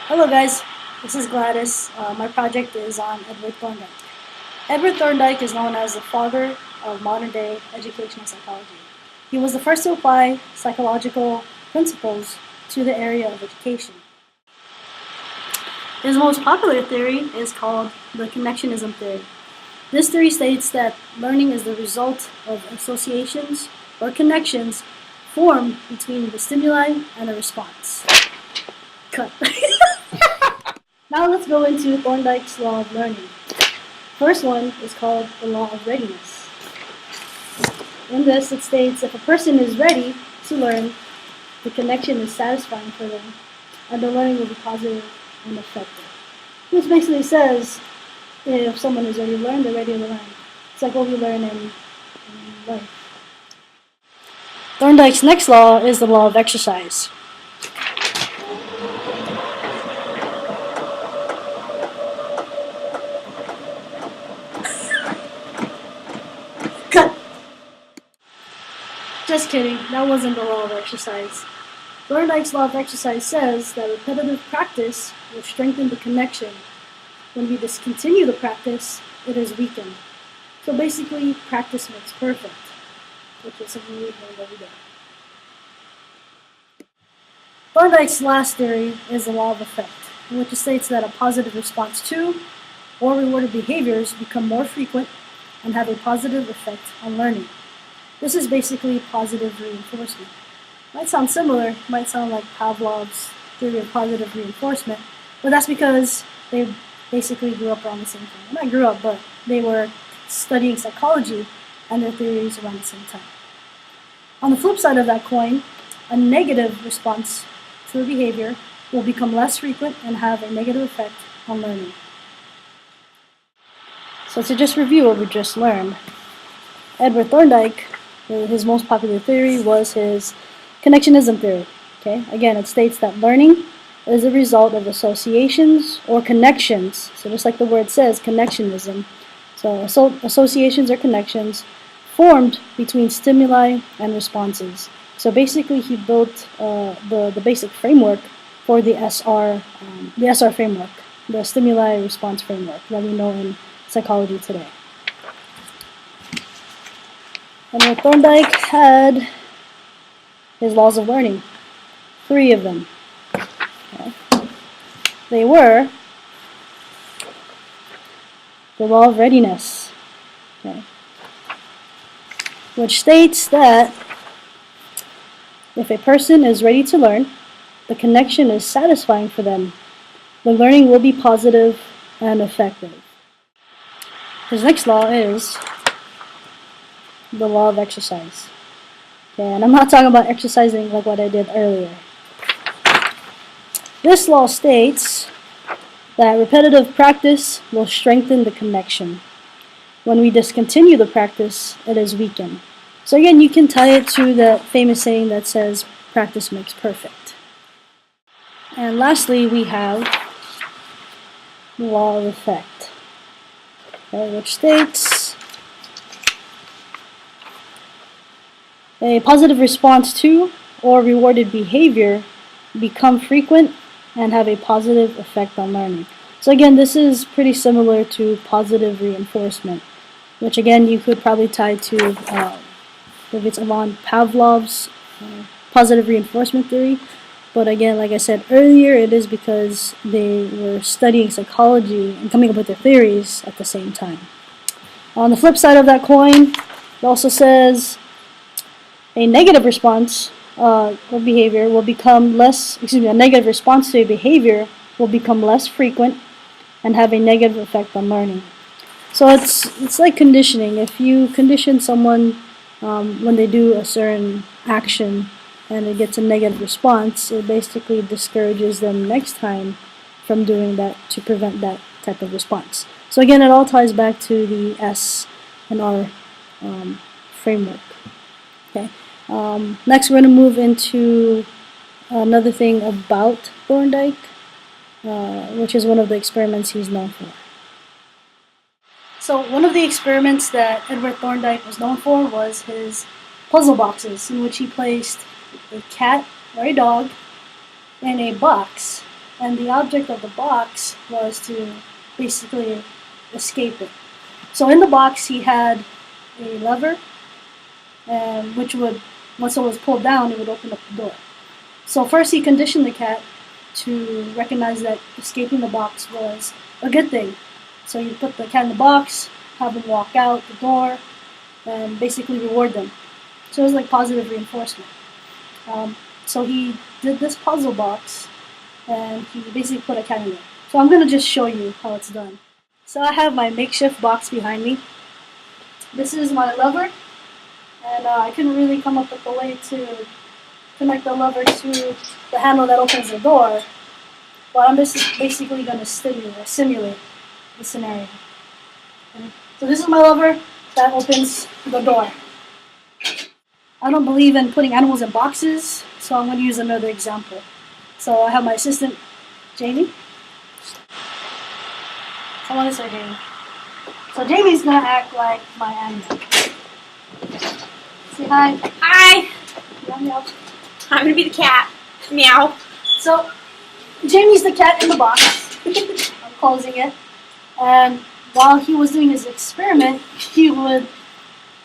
Hello guys, this is Gladys. My project is on Edward Thorndike. Edward Thorndike is known as the father of modern day educational psychology. He was the first to apply psychological principles to the area of education. His most popular theory is called the connectionism theory. This theory states that learning is the result of associations or connections formed between the stimuli and the response. Cut. Now let's go into Thorndike's law of learning. First one is called the law of readiness. In this, it states if a person is ready to learn, the connection is satisfying for them, and the learning will be positive and effective. This basically says if someone is ready to learn, they're ready to learn. It's like what we learn in life. Thorndike's next law is the law of exercise. Cut! Just kidding, that wasn't the law of exercise. Thorndike's law of exercise says that repetitive practice will strengthen the connection. When we discontinue the practice, it is weakened. So basically, practice makes perfect, which is something we learn every day. Thorndike's last theory is the law of effect, in which it states that a positive response to or rewarded behaviors become more frequent and have a positive effect on learning. This is basically positive reinforcement. Might sound similar, might sound like Pavlov's theory of positive reinforcement, but that's because they basically grew up around the same time. Not grew up, but they were studying psychology and their theories around the same time. On the flip side of that coin, a negative response to a behavior will become less frequent and have a negative effect on learning. So to just review what we just learned, Edward Thorndike, his most popular theory was his connectionism theory. Okay? Again, it states that learning is a result of associations or connections. So just like the word says, connectionism. So associations or connections formed between stimuli and responses. So basically, he built the basic framework for the SR framework, the stimuli response framework that we know in psychology today. And Thorndike had his laws of learning, 3 of them. Okay. They were the law of readiness, okay, which states that if a person is ready to learn, the connection is satisfying for them, the learning will be positive and effective. His next law is the law of exercise. Okay, and I'm not talking about exercising like what I did earlier. This law states that repetitive practice will strengthen the connection. When we discontinue the practice, it is weakened. So again, you can tie it to that famous saying that says, practice makes perfect. And lastly, we have the law of effect, okay, which states a positive response to or rewarded behavior become frequent and have a positive effect on learning. So again, this is pretty similar to positive reinforcement, which again you could probably tie to if it's along Pavlov's positive reinforcement theory. But again, like I said earlier, it is because they were studying psychology and coming up with their theories at the same time. On the flip side of that coin, it also says a negative response or behavior will become a negative response to a behavior will become less frequent and have a negative effect on learning. So it's like conditioning. If you condition someone when they do a certain action and it gets a negative response, it basically discourages them next time from doing that to prevent that type of response. So again, it all ties back to the S and R framework. Okay. Next, we're going to move into another thing about Thorndike, which is one of the experiments he's known for. So one of the experiments that Edward Thorndike was known for was his puzzle boxes, in which he placed a cat or a dog in a box and the object of the box was to basically escape it. So in the box he had a lever, which would, once it was pulled down, it would open up the door. So first he conditioned the cat to recognize that escaping the box was a good thing. So you put the cat in the box, have them walk out the door, and basically reward them. So it was like positive reinforcement. So he did this puzzle box, and he basically put a cat in there. So I'm going to just show you how it's done. So I have my makeshift box behind me. This is my lever, and I couldn't really come up with a way to connect the lever to the handle that opens the door, but I'm basically going to simulate the scenario. Okay. So this is my lever that opens the door. I don't believe in putting animals in boxes, so I'm going to use another example. So I have my assistant, Jamie. I want to say Jamie. So Jamie's going to act like my animal. Say hi. Hi! Meow, meow. I'm gonna be the cat. Meow. So Jamie's the cat in the box. I'm closing it. And while he was doing his experiment, he would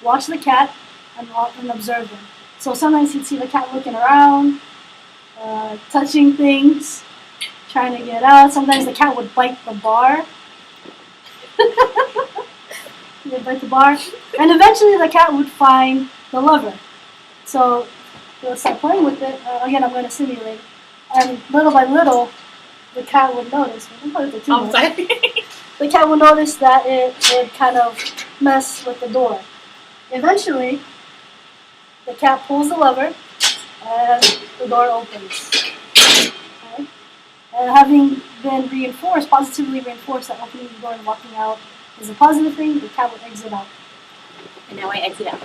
watch the cat and observe him. So sometimes he'd see the cat looking around, touching things, trying to get out. Sometimes the cat would bite the bar. He would bite the bar. And eventually the cat would find the lever. So he'll start playing with it. Again, I'm going to simulate. And little by little, the cat would notice. The cat would notice that it would kind of mess with the door. Eventually, the cat pulls the lever, and the door opens. Okay? And having been reinforced, positively reinforced, that opening the door and walking out is a positive thing, the cat would exit out. And now I exit out.